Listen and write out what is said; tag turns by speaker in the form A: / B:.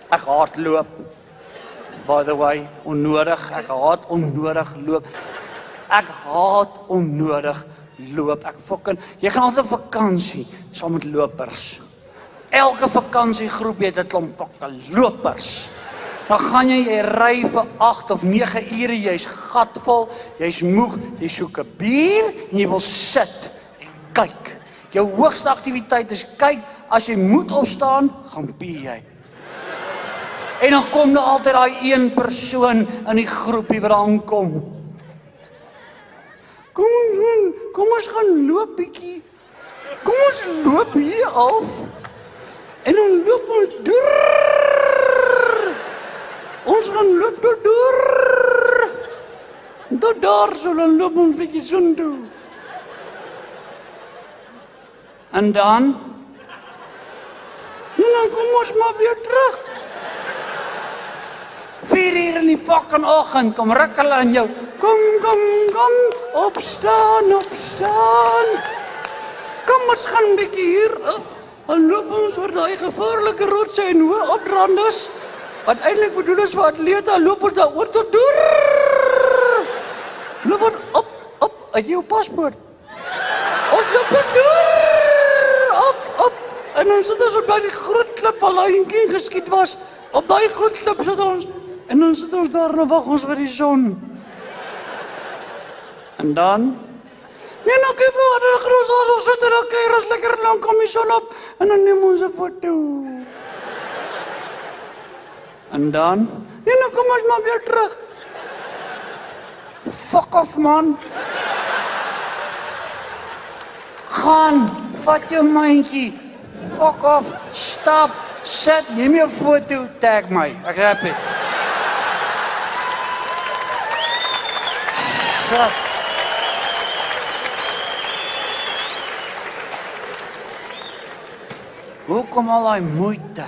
A: Ek haat loop. By the way, onnodig. Ek haat onnodig loop. Ek haat onnodig loop. Jy gaan altyd op vakansie saam met lopers. Elke vakansiegroep het 'n klomp fucking lopers. Dan gaan jy ry vir 8 of 9 ure, jy's gatvol, jy's moeg, jy soek 'n bier en jy wil sit en kyk. Jou hoogste aktiwiteit is kyk, as jy moet opstaan, gaan pee jy. En dan kom daar altyd daai een persoon in die groepie wat aankom. Kom ons gaan loop bietjie. Kom ons loop hier af. En dan loop ons deur. Ons gaan loop deur. Tot daar so, dan loop ons bietjie soontoe. En dan kom ons maar weer terug. 4 uur in die fucking oggend, kom ruk hulle aan jou. Kom, opstaan. Kom ons gaan 'n bietjie hier af. Dan loop ons oor daai gevaarlike rotse en hoë opdranders. Wat eintlik bedoel is vir atlete, loop ons daar oor tot deur. Loop ons op, uit jou paspoort. Ons loop deur, op. En dan sit ons op daai groot klip waar Lion geskiet was. Op daai groot klip sit ons. En dan sit ons daar en wag ons vir die son. En dan? Nee, nou kyk waar groot as ons sit en dan kyk ons lekker lank kom die son op. En dan neem ons 'n foto. En dan? Nee, nou kom ons maar weer terug. Fuck off, man. Gaan, vat jou mandjie. Fuck off, stap, sit, neem jou foto, tag my. Ek's happy. Shit. Hoekom al daai moeite?